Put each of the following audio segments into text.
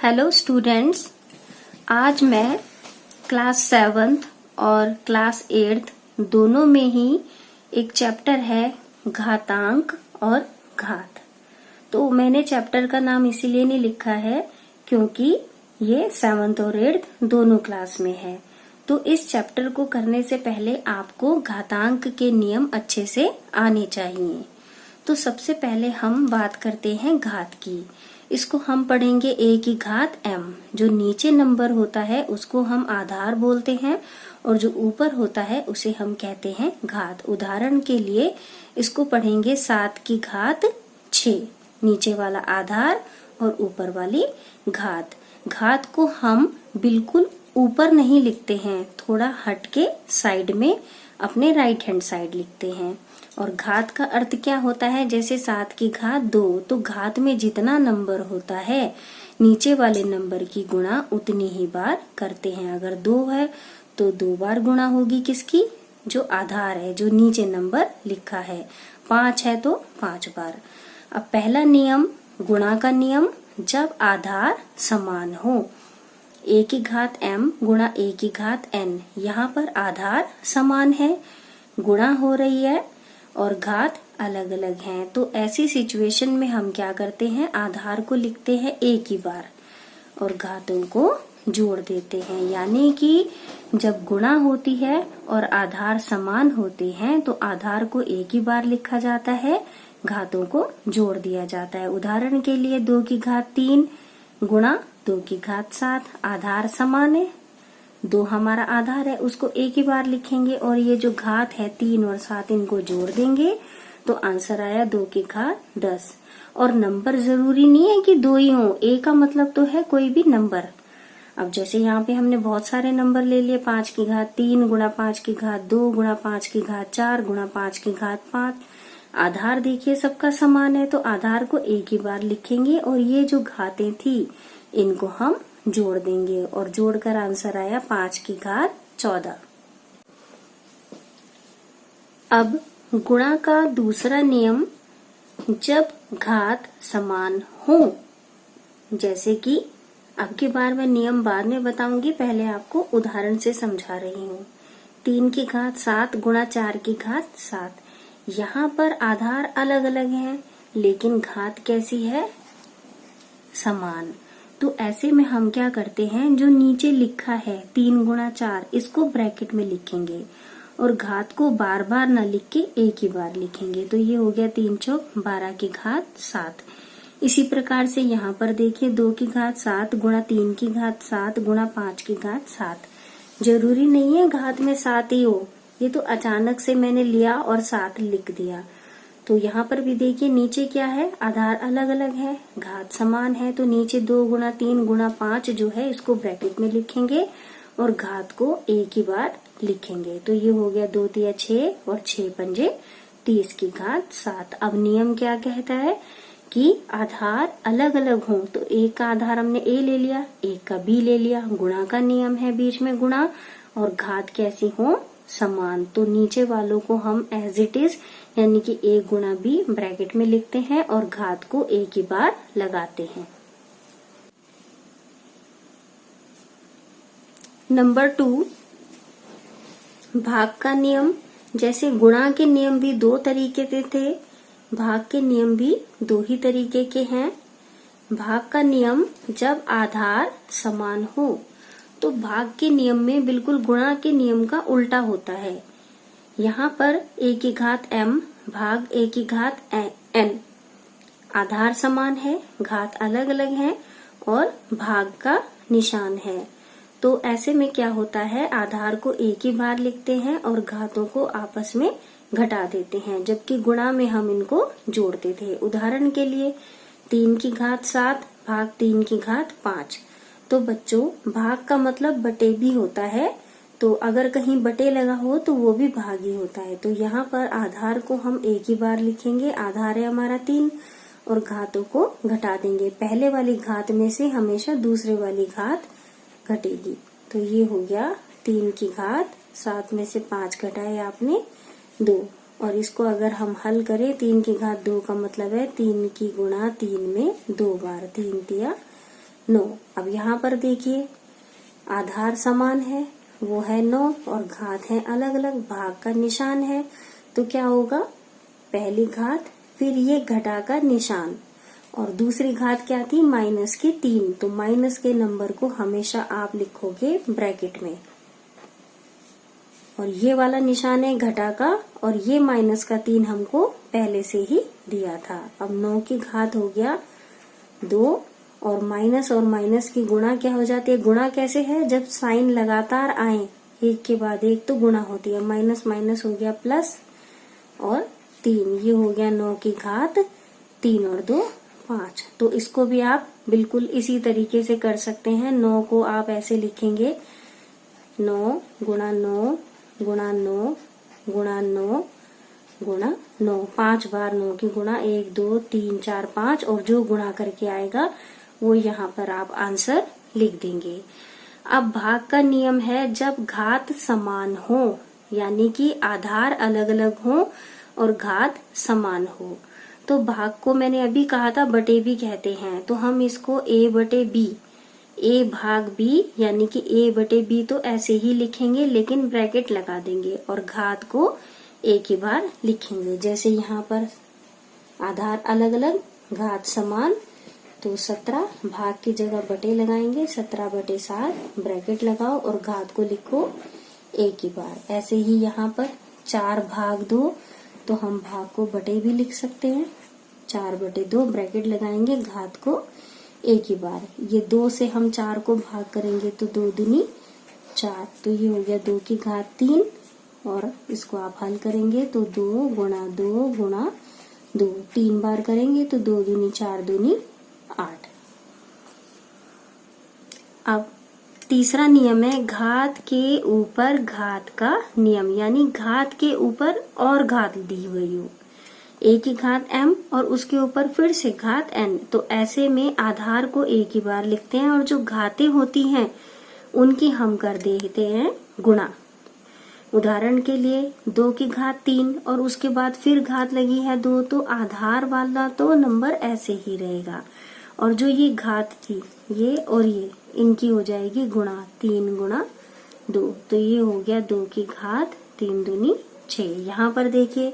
Hello students, आज मैं class 7th और क्लास 8th दोनों में ही एक चैप्टर है घातांक और घात। तो मैंने चैप्टर का नाम इसीलिए नहीं लिखा है क्योंकि ये 7th और 8th दोनों क्लास में है। तो इस चैप्टर को करने से पहले आपको घातांक के नियम अच्छे से आने चाहिए। तो सबसे पहले हम बात करते हैं घात की। इसको हम पढ़ेंगे a की घात m। जो नीचे नंबर होता है उसको हम आधार बोलते हैं और जो ऊपर होता है उसे हम कहते हैं घात। उदाहरण के लिए इसको पढ़ेंगे 7 की घात 6, नीचे वाला आधार और ऊपर वाली घात। घात को हम बिल्कुल ऊपर नहीं लिखते हैं, थोड़ा हट के साइड में अपने राइट हैंड साइड लिखते हैं। और घात का अर्थ क्या होता है, जैसे 7 की घात 2, तो घात में जितना नंबर होता है नीचे वाले नंबर की गुणा उतनी ही बार करते हैं। अगर 2 है तो 2 बार गुणा होगी किसकी, जो आधार है, जो नीचे नंबर लिखा है। 5 है तो 5 बार। अब पहला नियम गुणा का नियम, जब आधार समान हो। a की घात m गुणा a की घात n, यहाँ पर आधार समान है, गुणा हो रही है और घात अलग अलग हैं। तो ऐसी सिचुएशन में हम क्या करते हैं, आधार को लिखते हैं एक ही बार और घातों को जोड़ देते हैं। यानी कि जब गुणा होती है और आधार समान होते हैं तो आधार को एक ही बार लिखा जाता है, घातों को जोड़ दिया जाता है। उदाहरण के लिए 2 की घात 3 गुणा 2 की घात 7, आधार समान है, 2 हमारा आधार है, उसको एक ही बार लिखेंगे और ये जो घात है 3 और 7 इनको जोड़ देंगे तो आंसर आया 2 की घात 10। और नंबर जरूरी नहीं है कि 2 ही हो, ए का मतलब तो है कोई भी नंबर। अब जैसे यहाँ पे हमने बहुत सारे नंबर ले लिए, 5 की घात 3 गुणा 5 की घात 2 गुणा 5 की घात 4 गुणा 5 की घात 5। आधार देखिए सबका समान है तो आधार को एक ही बार लिखेंगे और ये जो घातें थी इनको हम जोड़ देंगे और जोड़कर आंसर आया 5 की घात 14। अब गुणा का दूसरा नियम, जब घात समान हो। जैसे कि अब की बार मैं नियम बाद में बताऊंगी, पहले आपको उदाहरण से समझा रही हूँ। 3 की घात 7 गुणा 4 की घात 7, यहाँ पर आधार अलग अलग हैं लेकिन घात कैसी है, समान। तो ऐसे में हम क्या करते हैं, जो नीचे लिखा है 3 गुणा 4 इसको ब्रैकेट में लिखेंगे और घात को बार बार न लिख के एक ही बार लिखेंगे। तो ये हो गया 3 चौक 12 की घात 7। इसी प्रकार से यहाँ पर देखिए 2 की घात 7 गुणा 3 की घात 7 गुणा 5 की घात 7। जरूरी नहीं है घात में 7 ही हो, ये तो अचानक से मैंने लिया और 7 लिख दिया। तो यहाँ पर भी देखिए नीचे क्या है, आधार अलग अलग है, घात समान है, तो नीचे 2 गुणा 3 गुणा 5 जो है इसको ब्रैकेट में लिखेंगे और घात को एक ही बार लिखेंगे। तो ये हो गया 2 तिया 6 और 6 पंजे 30 की घात 7। अब नियम क्या कहता है कि आधार अलग अलग हो, तो एक का आधार हमने a ले लिया, एक का b ले लिया। गुणा का नियम है, बीच में गुणा, और घात कैसी हो, समान। तो नीचे वालों को हम एज इट इज यानी कि a गुणा b ब्रैकेट में लिखते हैं और घात को एक ही बार लगाते हैं। नंबर 2, भाग का नियम। जैसे गुणा के नियम भी 2 तरीके के थे, भाग के नियम भी 2 ही तरीके के हैं। भाग का नियम, जब आधार समान हो, तो भाग के नियम में बिल्कुल गुणा के नियम का उल्टा होता है। यहाँ पर a की घात m भाग a की घात n, आधार समान है, घात अलग अलग है और भाग का निशान है। तो ऐसे में क्या होता है, आधार को एक ही बार लिखते हैं और घातों को आपस में घटा देते हैं, जबकि गुणा में हम इनको जोड़ते थे। उदाहरण के लिए 3 की घात 7 भाग 3 की घात 5। तो बच्चों, भाग का मतलब बटे भी होता है, तो अगर कहीं बटे लगा हो तो वो भी भाग ही होता है। तो यहाँ पर आधार को हम एक ही बार लिखेंगे, आधार है हमारा 3 और घातों को घटा देंगे। पहले वाली घात में से हमेशा दूसरे वाली घात घटेगी। तो ये हो गया 3 की घात 7 में से 5 घटाए आपने 2, और इसको अगर हम हल करें 3 की घात 2 का मतलब है 3 की गुणा 3 में 2 बार, 3 तिया 9। अब यहाँ पर देखिए आधार समान है, वो है 9 और घात है अलग अलग, भाग का निशान है, तो क्या होगा, पहली घात फिर ये घटा का निशान और दूसरी घात क्या थी, माइनस की 3। तो माइनस के नंबर को हमेशा आप लिखोगे ब्रैकेट में, और ये वाला निशान है घटा का और ये माइनस का 3 हमको पहले से ही दिया था। अब 9 की घात हो गया 2 और माइनस की गुणा क्या हो जाती है, गुणा कैसे है, जब साइन लगातार आए एक के बाद एक तो गुणा होती है, माइनस माइनस हो गया प्लस और 3, ये हो गया 9 की घात 3 और 2 5। तो इसको भी आप बिल्कुल इसी तरीके से कर सकते हैं। 9 को आप ऐसे लिखेंगे 9 गुणा 9 गुणा 9 गुणा 9 गुणा 9, 5 बार 9 की गुणा, 1 2 3 4 5 और जो गुणा करके आएगा वो यहाँ पर आप आंसर लिख देंगे। अब भाग का नियम है जब घात समान हो, यानी कि आधार अलग अलग हो और घात समान हो, तो भाग को मैंने अभी कहा था बटे भी कहते हैं, तो हम इसको a बटे b, a भाग b यानी कि a बटे b तो ऐसे ही लिखेंगे लेकिन ब्रैकेट लगा देंगे और घात को एक ही बार लिखेंगे। जैसे यहाँ पर आधार अलग अलग घात समान, तो 17 भाग की जगह बटे लगाएंगे, 17 बटे 7 ब्रैकेट लगाओ और घात को लिखो एक ही बार। ऐसे ही यहाँ पर 4 भाग 2, तो हम भाग को बटे भी लिख सकते हैं, 4 बटे 2 ब्रैकेट लगाएंगे, घात को एक ही बार। ये 2 से हम 4 को भाग करेंगे तो 2 दूनी 4, तो ये हो गया 2 की घात 3 और इसको आप हल करेंगे तो 2 गुणा 2 गुणा 2, 3 बार करेंगे तो 2 दूनी 4 दूनी 8। अब तीसरा नियम है घात के ऊपर घात का नियम, यानी घात के ऊपर और घात दी हुई हो, एक ही घात m और उसके ऊपर फिर से घात n, तो ऐसे में आधार को एक ही बार लिखते हैं और जो घातें होती हैं उनकी हम कर देते हैं गुणा। उदाहरण के लिए 2 की घात 3 और उसके बाद फिर घात लगी है 2, तो आधार वाला तो नंबर ऐसे ही रहेगा और जो ये घात थी ये और ये इनकी हो जाएगी गुणा, 3 गुणा 2, तो ये हो गया 2 की घात 3 दूनी 6। यहाँ पर देखिए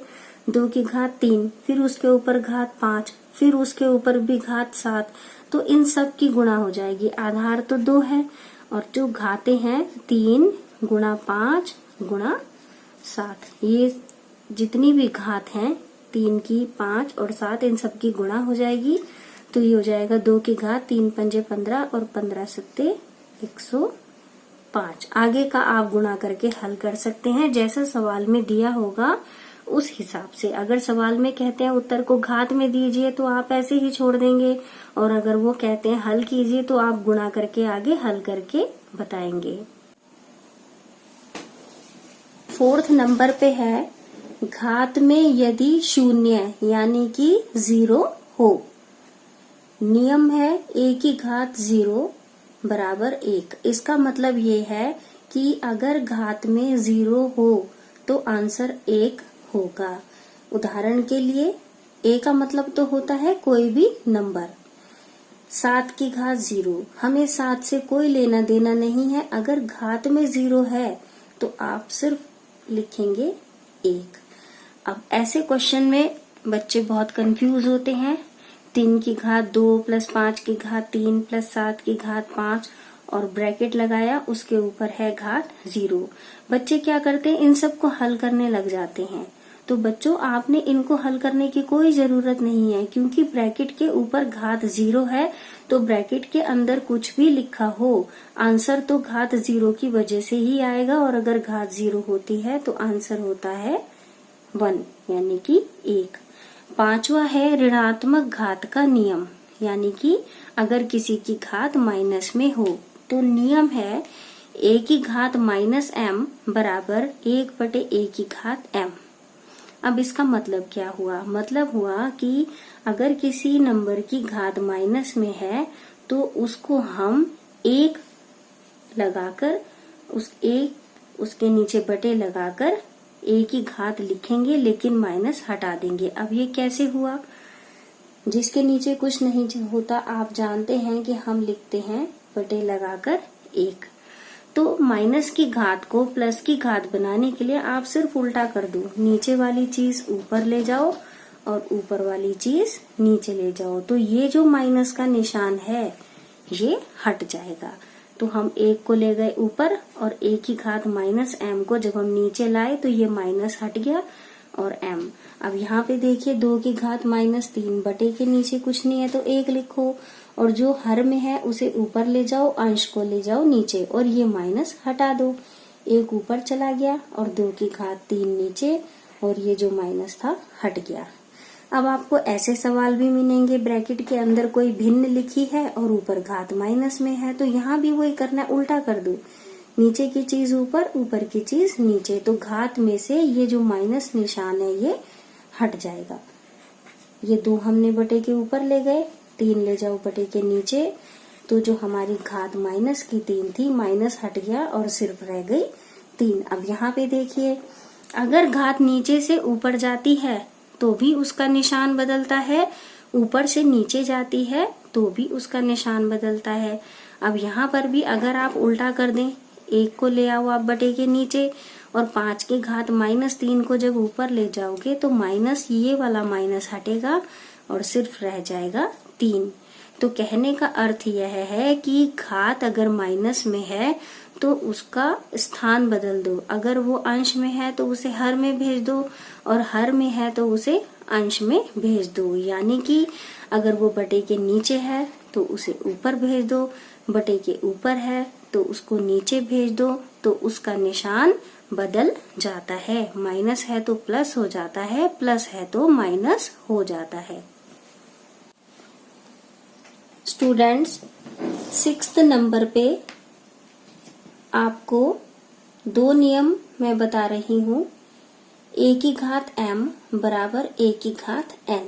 2 की घात 3 फिर उसके ऊपर घात 5 फिर उसके ऊपर भी घात 7, तो इन सब की गुणा हो जाएगी। आधार तो 2 है और जो घातें हैं 3 गुणा 5 गुणा 7, ये जितनी भी घात हैं 3 की 5 और 7 इन सब की गुणा हो जाएगी, तो ये हो जाएगा 2 की घात 3 पंजे 15 और 15 सत्ते 105। आगे का आप गुणा करके हल कर सकते हैं जैसा सवाल में दिया होगा उस हिसाब से। अगर सवाल में कहते हैं उत्तर को घात में दीजिए तो आप ऐसे ही छोड़ देंगे, और अगर वो कहते हैं हल कीजिए तो आप गुणा करके आगे हल करके बताएंगे। 4th नंबर पे है घात में यदि शून्य यानी कि 0 हो। नियम है a की घात 0 बराबर 1। इसका मतलब ये है कि अगर घात में 0 हो तो आंसर 1 होगा। उदाहरण के लिए a का मतलब तो होता है कोई भी नंबर। 7 की घात 0, हमें 7 से कोई लेना देना नहीं है, अगर घात में 0 है तो आप सिर्फ लिखेंगे 1। अब ऐसे क्वेश्चन में बच्चे बहुत कंफ्यूज होते हैं। 3 की घात 2 प्लस 5 की घात 3 प्लस 7 की घात 5 और ब्रैकेट लगाया, उसके ऊपर है घात 0। बच्चे क्या करते हैं, इन सबको हल करने लग जाते हैं। तो बच्चों आपने इनको हल करने की कोई जरूरत नहीं है, क्योंकि ब्रैकेट के ऊपर घात 0 है तो ब्रैकेट के अंदर कुछ भी लिखा हो आंसर तो घात 0 की वजह से ही आएगा, और अगर घात 0 होती है तो आंसर होता है 1 यानी कि 1। 5वां है ऋणात्मक घात का नियम, यानी कि अगर किसी की घात माइनस में हो तो नियम है a की घात माइनस m बराबर 1 बटे a की घात m। अब इसका मतलब क्या हुआ, मतलब हुआ कि अगर किसी नंबर की घात माइनस में है तो उसको हम 1 लगाकर उसके नीचे बटे लगाकर a की घात लिखेंगे लेकिन माइनस हटा देंगे। अब ये कैसे हुआ, जिसके नीचे कुछ नहीं होता आप जानते हैं कि हम लिखते हैं बटे लगाकर 1। तो माइनस की घात को प्लस की घात बनाने के लिए आप सिर्फ उल्टा कर दो, नीचे वाली चीज ऊपर ले जाओ और ऊपर वाली चीज नीचे ले जाओ, तो ये जो माइनस का निशान है ये हट जाएगा। तो हम 1 को ले गए ऊपर और 1 की घात माइनस m को जब हम नीचे लाए तो ये माइनस हट गया और m। अब यहाँ पे देखिए 2 की घात -3 बटे के नीचे कुछ नहीं है तो 1 लिखो और जो हर में है उसे ऊपर ले जाओ, अंश को ले जाओ नीचे और ये माइनस हटा दो। 1 ऊपर चला गया और 2 की घात 3 नीचे और ये जो माइनस था हट गया। अब आपको ऐसे सवाल भी मिलेंगे ब्रैकेट के अंदर कोई भिन्न लिखी है और ऊपर घात माइनस में है, तो यहाँ भी वही करना है, उल्टा कर दो, नीचे की चीज ऊपर, ऊपर की चीज नीचे, तो घात में से ये जो माइनस निशान है ये हट जाएगा। ये 2 हमने बटे के ऊपर ले गए, 3 ले जाओ बटे के नीचे, तो जो हमारी घात माइनस की 3 थी माइनस हट गया और सिर्फ रह गई 3। अब यहाँ पे देखिए अगर घात नीचे से ऊपर जाती है तो भी उसका निशान बदलता है, ऊपर से नीचे जाती है तो भी उसका निशान बदलता है। अब यहाँ पर भी अगर आप उल्टा कर दें, 1 को ले आओ आप बटे के नीचे और 5 की घात -3 को जब ऊपर ले जाओगे तो माइनस, ये वाला माइनस हटेगा और सिर्फ रह जाएगा 3। तो कहने का अर्थ यह है कि घात अगर माइनस में है तो उसका स्थान बदल दो, अगर वो अंश में है तो उसे हर में भेज दो और हर में है तो उसे अंश में भेज दो। यानी कि अगर वो बटे के नीचे है तो उसे ऊपर भेज दो, बटे के ऊपर है तो उसको नीचे भेज दो, तो उसका निशान बदल जाता है। माइनस है तो प्लस हो जाता है, प्लस है तो माइनस हो जाता है। स्टूडेंट्स 6th नंबर पे आपको 2 नियम मैं बता रही हूँ। a की घात m बराबर a की घात n।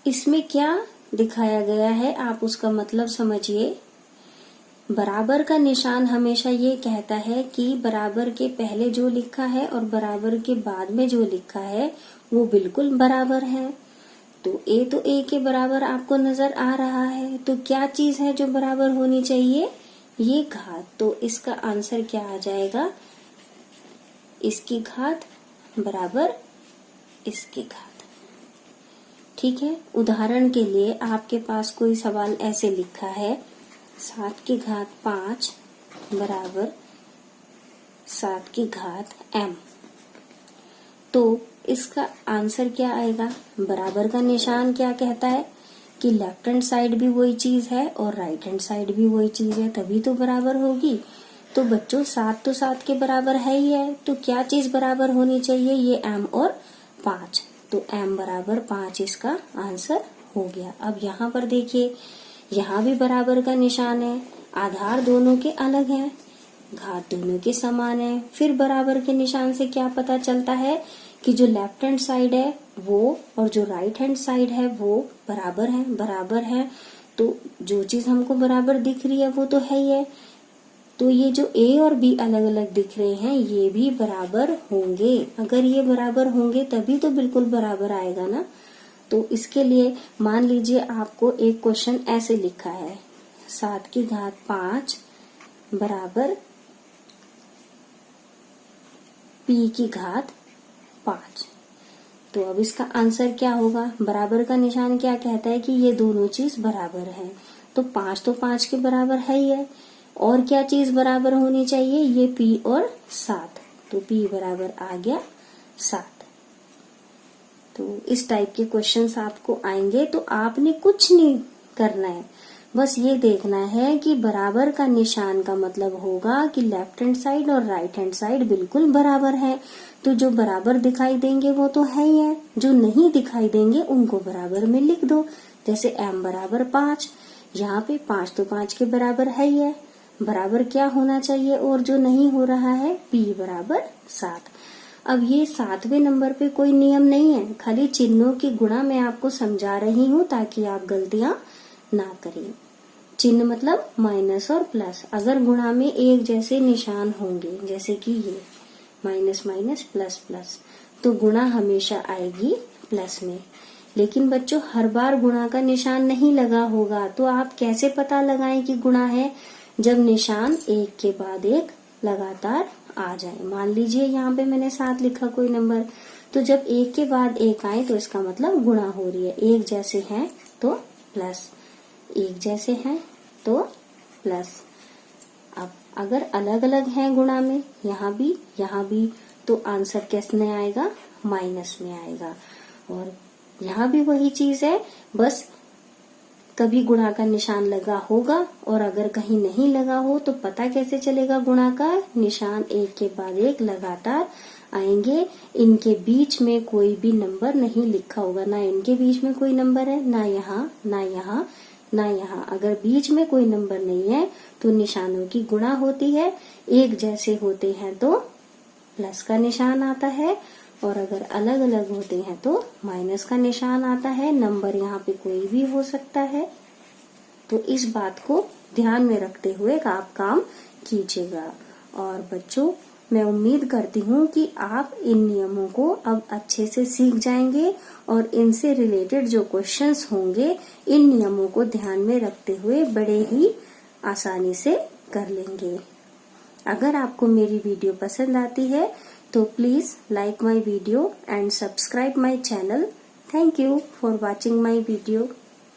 इसमें क्या दिखाया गया है आप उसका मतलब समझिए। बराबर का निशान हमेशा ये कहता है कि बराबर के पहले जो लिखा है और बराबर के बाद में जो लिखा है वो बिल्कुल बराबर है। तो a के बराबर आपको नजर आ रहा है, तो क्या चीज है जो बराबर होनी चाहिए? ये घात। तो इसका आंसर क्या आ जाएगा? इसकी घात बराबर इसकी घात। ठीक है, उदाहरण के लिए आपके पास कोई सवाल ऐसे लिखा है 7 की घात 5 बराबर 7 की घात m, तो इसका आंसर क्या आएगा? बराबर का निशान क्या कहता है कि लेफ्ट हैंड साइड भी वही चीज है और राइट हैंड साइड भी वही चीज है, तभी तो बराबर होगी। तो बच्चों 7 तो 7 के बराबर है ही है, तो क्या चीज बराबर होनी चाहिए? ये m और 5, तो m बराबर 5 इसका आंसर हो गया। अब यहाँ पर देखिए, यहाँ भी बराबर का निशान है, आधार दोनों के अलग हैं, घात दोनों के समान है। फिर बराबर के निशान से क्या पता चलता है कि जो लेफ्ट हैंड साइड है वो और जो राइट हैंड साइड है वो बराबर है। बराबर है तो जो चीज हमको बराबर दिख रही है वो तो है ही है। तो ये जो a और b अलग अलग दिख रहे हैं ये भी बराबर होंगे। अगर ये बराबर होंगे तभी तो बिल्कुल बराबर आएगा ना। तो इसके लिए मान लीजिए आपको एक क्वेश्चन ऐसे लिखा है 7 की घात 5 बराबर p की घात 5। तो अब इसका आंसर क्या होगा? बराबर का निशान क्या कहता है कि ये दोनों चीज बराबर है, तो 5 तो 5 के बराबर है ही है। और क्या चीज बराबर होनी चाहिए? ये p और 7, तो p बराबर आ गया 7। तो इस टाइप के क्वेश्चंस आपको आएंगे, तो आपने कुछ नहीं करना है, बस ये देखना है कि बराबर का निशान का मतलब होगा कि लेफ्ट हैंड साइड और राइट हैंड साइड बिल्कुल बराबर है। तो जो बराबर दिखाई देंगे वो तो है ही है, जो नहीं दिखाई देंगे उनको बराबर में लिख दो। जैसे m बराबर 5, यहाँ पे 5 तो 5 के बराबर है ही है, बराबर क्या होना चाहिए? और जो नहीं हो रहा है p बराबर 7। अब ये 7वें नंबर पे कोई नियम नहीं है, खाली चिन्हों की गुणा मैं आपको समझा रही हूँ ताकि आप गलतियां ना करें। चिन्ह मतलब माइनस और प्लस, अगर गुणा में एक जैसे निशान होंगे जैसे कि ये माइनस माइनस प्लस प्लस, तो गुणा हमेशा आएगी प्लस में। लेकिन बच्चों हर बार गुणा का निशान नहीं लगा होगा, तो आप कैसे पता लगाएं कि गुणा है? जब निशान एक के बाद एक लगातार आ जाए। मान लीजिए यहाँ पे मैंने 7 लिखा कोई नंबर, तो जब एक के बाद एक आए तो इसका मतलब गुणा हो रही है। एक जैसे हैं तो प्लस, एक जैसे हैं तो प्लस। अब अगर अलग अलग हैं गुणा में, यहाँ भी, तो आंसर कैसे में आएगा? माइनस में आएगा। और यहाँ भी वही चीज है, बस कभी गुणा का निशान लगा होगा और अगर कहीं नहीं लगा हो तो पता कैसे चलेगा? गुणा का निशान एक के बाद एक लगातार आएंगे, इनके बीच में कोई भी नंबर नहीं लिखा होगा, ना इनके बीच में कोई नंबर है, ना यहाँ, ना यहाँ, ना यहाँ। अगर बीच में कोई नंबर नहीं है तो निशानों की गुणा होती है। एक जैसे होते हैं तो प्लस का निशान आता है, और अगर अलग अलग होते हैं तो माइनस का निशान आता है। नंबर यहाँ पे कोई भी हो सकता है, तो इस बात को ध्यान में रखते हुए आप काम कीजिएगा। और बच्चों, मैं उम्मीद करती हूँ कि आप इन नियमों को अब अच्छे से सीख जाएंगे और इनसे रिलेटेड जो क्वेश्चंस होंगे इन नियमों को ध्यान में रखते हुए बड़े ही आसानी से कर लेंगे। अगर आपको मेरी वीडियो पसंद आती है तो please like my video and subscribe my channel. Thank you for watching my video.